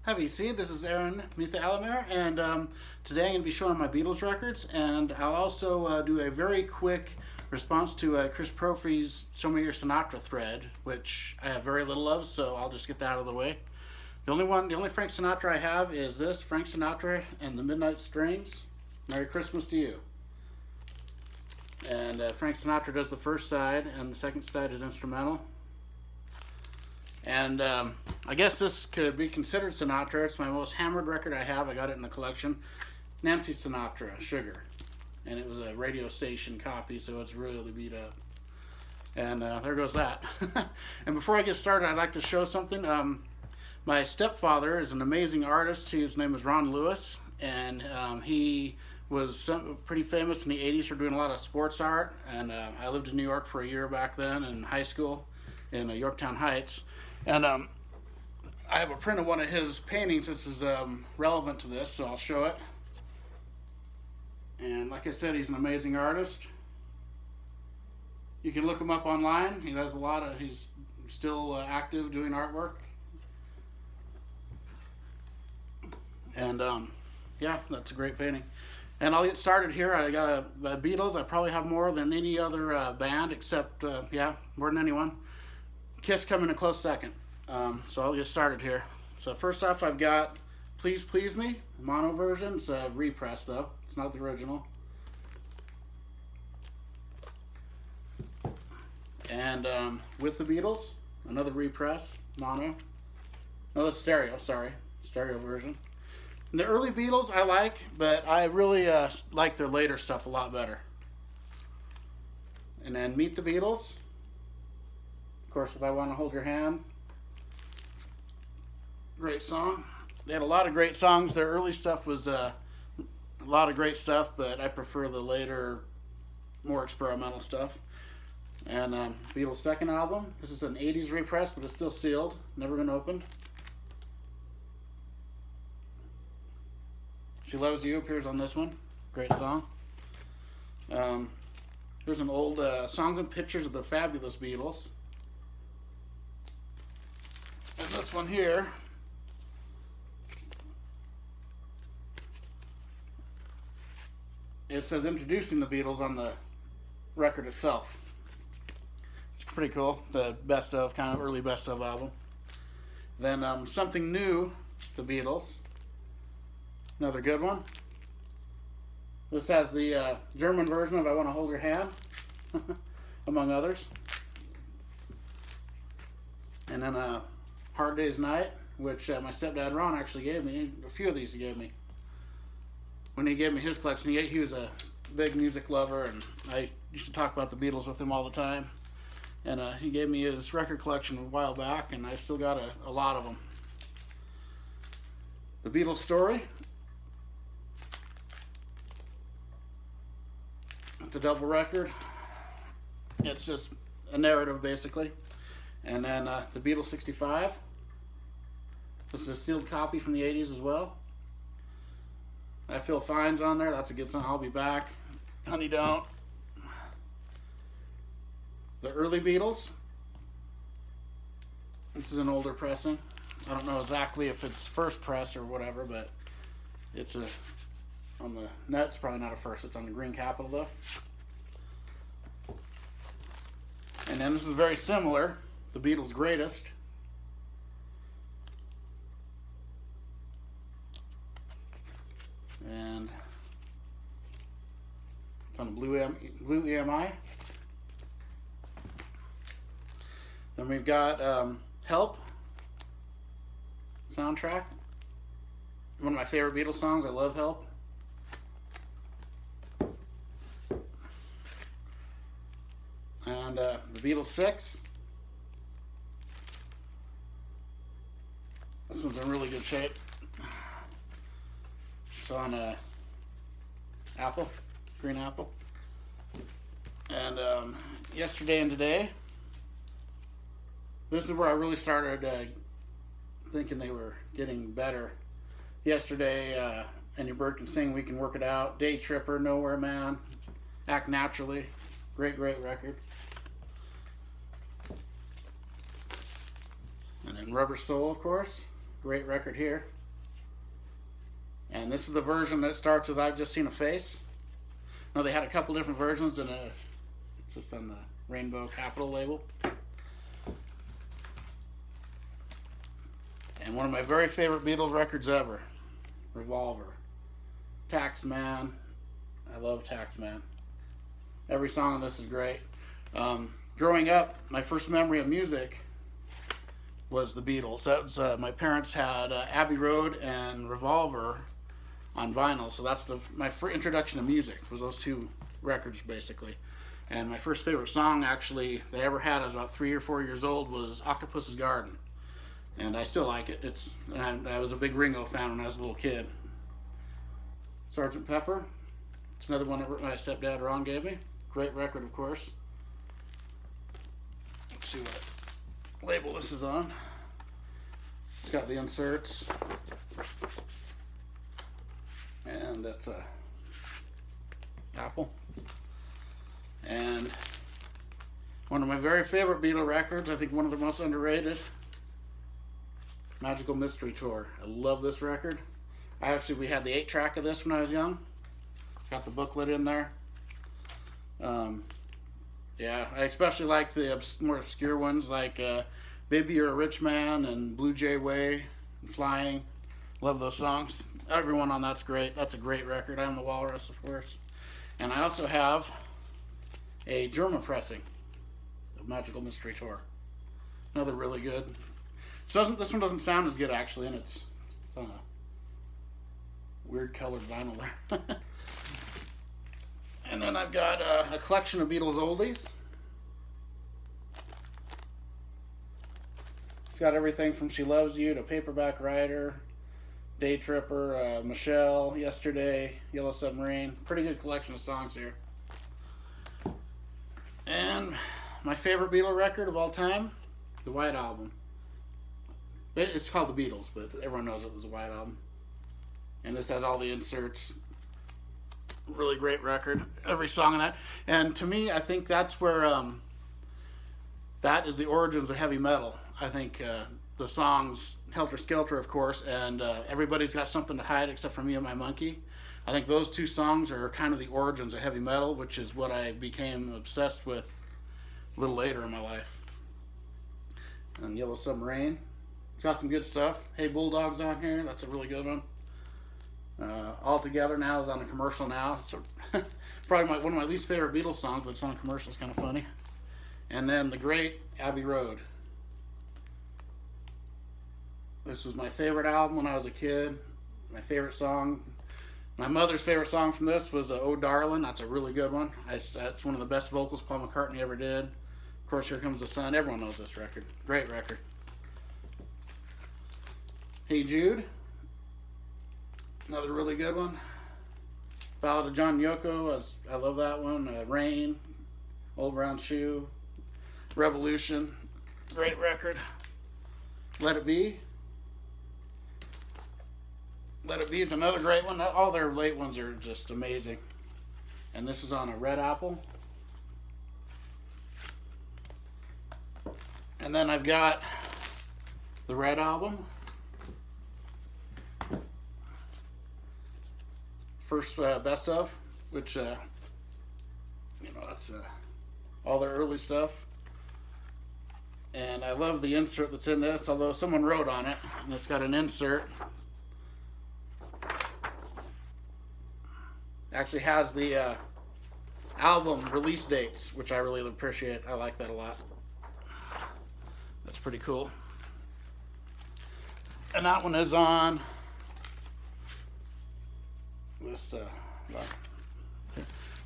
Have you seen? This is Aaron Mitha Alamere, and today I'm going to be showing my Beatles records, and I'll also do a very quick response to Chris Propfe's Show Me Your Sinatra thread, which I have very little of, so I'll just get that out of the way. The only Frank Sinatra I have is this, Frank Sinatra and the Midnight Strains. Merry Christmas to you. And Frank Sinatra does the first side, and the second side is instrumental. And I guess this could be considered Sinatra. It's my most hammered record I have. I got it in the collection. Nancy Sinatra, Sugar. And it was a radio station copy, so it's really beat up. And there goes that. And before I get started, I'd like to show something. My stepfather is an amazing artist. His name is Ron Lewis. And he was pretty famous in the 80s for doing a lot of sports art. And I lived in New York for a year back then in high school in Yorktown Heights. And I have a print of one of his paintings. This is relevant to this, so I'll show it. And like I said, he's an amazing artist. You can look him up online. He does he's still active doing artwork. And yeah, that's a great painting. And I'll get started here. I got a Beatles. I probably have more than any other band, except, yeah, more than anyone. Kiss coming a close second. So I'll get started here. So first off, I've got Please Please Me, mono version. It's a repress though. It's not the original. And With the Beatles, another repress, mono. No, that's stereo, sorry. Stereo version. And the early Beatles I like, but I really like their later stuff a lot better. And then Meet the Beatles. Of course, If I Want to Hold Your Hand. Great song. They had a lot of great songs. Their early stuff was a lot of great stuff, but I prefer the later, more experimental stuff. And Beatles' second album. This is an 80s repress, but it's still sealed. Never been opened. She Loves You appears on this one. Great song. Here's an old Songs and Pictures of the Fabulous Beatles. And this one here, it says Introducing the Beatles on the record itself. It's pretty cool. The best of, kind of early best of album. Then Something New, the Beatles. Another good one. This has the German version of I Want to Hold Your Hand, among others. And then Hard Day's Night, which my stepdad Ron actually gave me. A few of these he gave me. When he gave me his collection, he was a big music lover, and I used to talk about the Beatles with him all the time. And he gave me his record collection a while back, and I still got a lot of them. The Beatles Story. It's a double record. It's just a narrative, basically. And then the Beatles 65. This is a sealed copy from the 80s as well. I Feel Fine's on there. That's a good song. I'll Be Back. Honey Don't. The early Beatles. This is an older pressing. I don't know exactly if it's first press or whatever, but it's on the net. It's probably not a first. It's on the green capital though. And then this is very similar. The Beatles' Greatest. And it's on the blue EMI. Then we've got Help soundtrack. One of my favorite Beatles songs. I love Help. And the Beatles 6. This one's in really good shape. It's on apple, green apple. And Yesterday and Today. This is where I really started thinking they were getting better. Yesterday, And Your Bird Can Sing, We Can Work It Out. Day Tripper, Nowhere Man, Act Naturally. Great record. And then Rubber Soul, of course. Great record here. And this is the version that starts with "I've Just Seen a Face." No, they had a couple different versions, and it's just on the Rainbow Capitol label. And one of my very favorite Beatles records ever, Revolver. Taxman. I love Taxman. Every song on this is great. Growing up, my first memory of music was the Beatles. That was, my parents had Abbey Road and Revolver on vinyl, so that's my first introduction to music was those two records basically. And my first favorite song actually they ever had, I was about 3 or 4 years old, was Octopus's Garden. And I still like it. I was a big Ringo fan when I was a little kid. Sgt. Pepper. It's another one that my stepdad Ron gave me. Great record, of course. Let's see what label this is on. It's got the inserts. And that's a Apple. And one of my very favorite Beatle records, I think one of the most underrated, Magical Mystery Tour. I love this record. We had the 8-track of this when I was young. Got the booklet in there. Yeah, I especially like the more obscure ones like Baby You're a Rich Man and Blue Jay Way and Flying. Love those songs. Everyone on that's great. That's a great record. I'm the Walrus, of course. And I also have a German pressing of Magical Mystery Tour. Another really good. This one doesn't sound as good actually, and it's on a weird colored vinyl there. And then I've got a collection of Beatles oldies. It's got everything from She Loves You to Paperback Writer, Day Tripper, Michelle, Yesterday, Yellow Submarine. Pretty good collection of songs here. And my favorite Beatle record of all time, the White Album. It's called the Beatles, but everyone knows it was a White Album. And this has all the inserts. Really great record. Every song in that. And to me, I think that's where that is the origins of heavy metal. I think the songs Helter Skelter, of course, and Everybody's Got Something to Hide Except for Me and My Monkey. I think those two songs are kind of the origins of heavy metal, which is what I became obsessed with a little later in my life. And Yellow Submarine. It's got some good stuff. Hey Bulldog's on here. That's a really good one. All Together Now is on a commercial now. It's probably one of my least favorite Beatles songs, but it's on a commercial. It's kind of funny. And then the great Abbey Road. This was my favorite album when I was a kid. My favorite song. My mother's favorite song from this was Oh Darling. That's a really good one. That's one of the best vocals Paul McCartney ever did. Of course, Here Comes the Sun. Everyone knows this record. Great record. Hey Jude. Another really good one. Ballad of John and Yoko. I love that one. Rain. Old Brown Shoe. Revolution. Great record. Let It Be. Let It Be is another great one. All their late ones are just amazing. And this is on a Red Apple. And then I've got the Red Album. First best of, which that's all their early stuff. And I love the insert that's in this, although someone wrote on it, and it's got an insert. Actually has the album release dates, which I really appreciate. I like that a lot. That's pretty cool. And that one is on this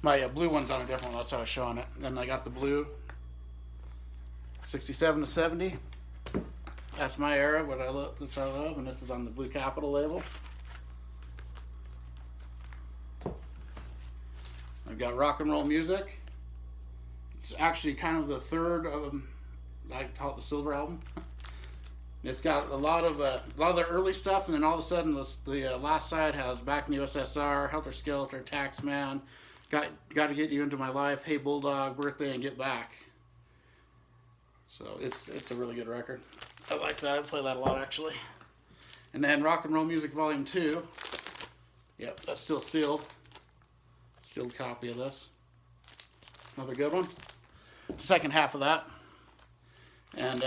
my blue one's on a different one. That's how I was showing it. And I got the blue 67 to 70. That's my era, which I love, and this is on the Blue Capitol label. I've got Rock and Roll Music. It's actually kind of the third of I call it the Silver Album. It's got a lot of the early stuff, and then all of a sudden the last side has Back in the USSR, Helter Skelter, Taxman, Got to Get You Into My Life, Hey Bulldog, Birthday, and Get Back. So it's a really good record. I like that. I play that a lot actually. And then Rock and Roll Music Volume 2. Yep, that's still sealed. Sealed copy of this. Another good one. The second half of that. And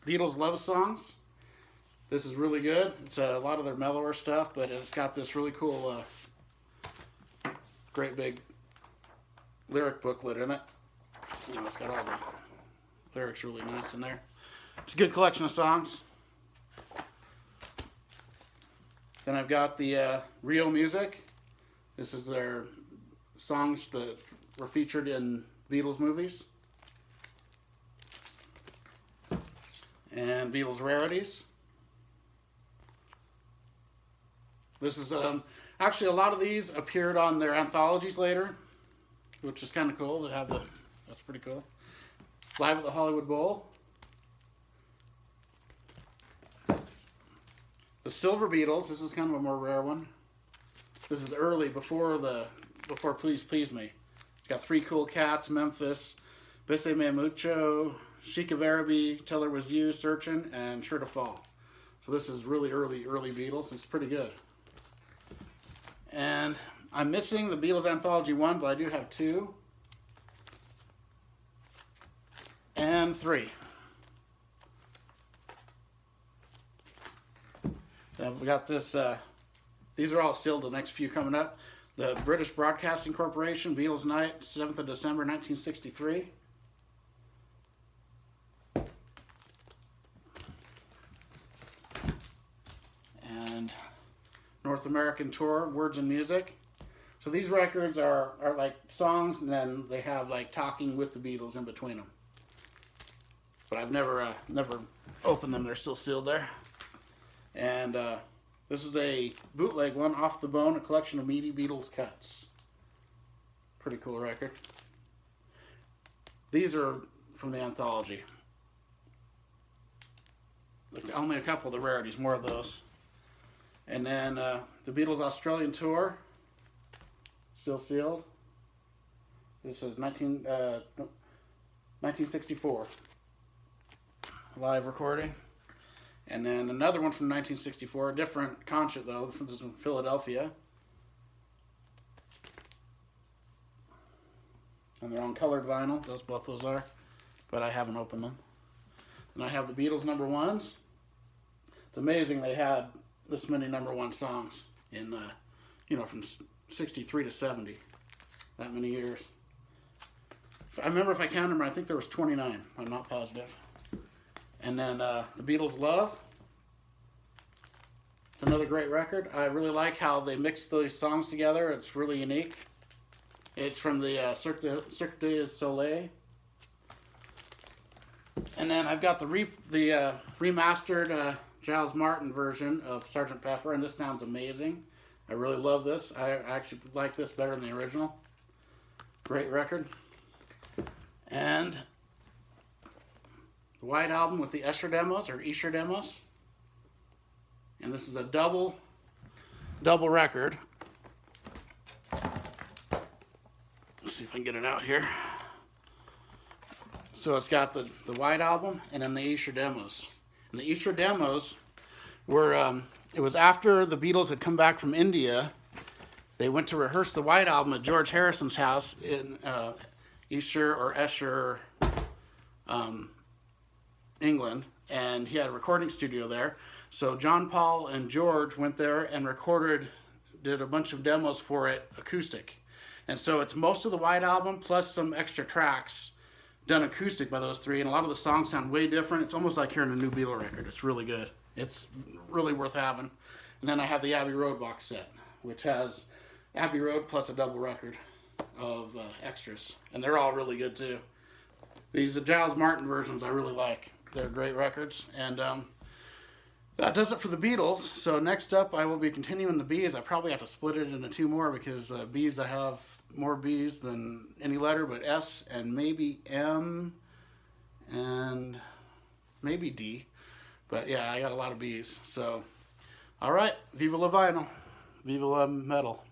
Beatles Love Songs. This is really good. It's a lot of their mellower stuff, but it's got this really cool, great big lyric booklet in it. You know, it's got all the lyrics really nice in there. It's a good collection of songs. Then I've got the Real Music. This is their songs that were featured in Beatles movies. And Beatles Rarities. This is, actually a lot of these appeared on their anthologies later, which is kind of cool to have that's pretty cool. Live at the Hollywood Bowl. The Silver Beatles, this is kind of a more rare one. This is early, before Please Please Me. It's got Three Cool Cats, Memphis, Besame Mucho, Chica Verbi, Till It Was You, Searchin', and Sure to Fall. So this is really early Beatles. It's pretty good. And I'm missing the Beatles Anthology 1, but I do have 2. And 3. Then we got this, these are all still the next few coming up. The British Broadcasting Corporation, Beatles Night, 7th of December, 1963. And North American Tour, Words and Music. So these records are like songs, and then they have like talking with the Beatles in between them. But I've never opened them. They're still sealed there. And this is a bootleg one, Off the Bone, a collection of meaty Beatles cuts. Pretty cool record. These are from the anthology. Only a couple of the rarities, more of those. And then the Beatles Australian Tour, still sealed. This is 1964. Live recording. And then another one from 1964, a different concert though, this is from Philadelphia. And they're on colored vinyl, both those are, but I haven't opened them. And I have the Beatles number ones. It's amazing they had this many number one songs in, from 63 to 70, that many years. I remember, if I count them, I think there was 29. I'm not positive. And then the Beatles Love. It's another great record. I really like how they mix those songs together. It's really unique. It's from the Cirque du Soleil. And then I've got the remastered Giles Martin version of Sgt. Pepper, and this sounds amazing. I really love this. I actually like this better than the original. Great record. And the White Album with the Escher demos, or Escher demos. And this is a double record. Let's see if I can get it out here. So it's got the White Album and then the Escher demos. And the Escher demos were, it was after the Beatles had come back from India. They went to rehearse the White Album at George Harrison's house in Escher, England, and he had a recording studio there. So John, Paul, and George went there and did a bunch of demos for it acoustic. And so it's most of the White Album plus some extra tracks done acoustic by those three, and a lot of the songs sound way different. It's almost like hearing a new Beatle record. It's really good. It's really worth having. And then I have the Abbey Road box set, which has Abbey Road plus a double record of extras, and they're all really good too. The Giles Martin versions I really like. They're great records, and that does it for the Beatles. So next up I will be continuing the B's. I probably have to split it into 2 more because B's, I have more B's than any letter, but S and maybe M and maybe D. But yeah, I got a lot of B's. So, all right, viva la vinyl, viva la metal.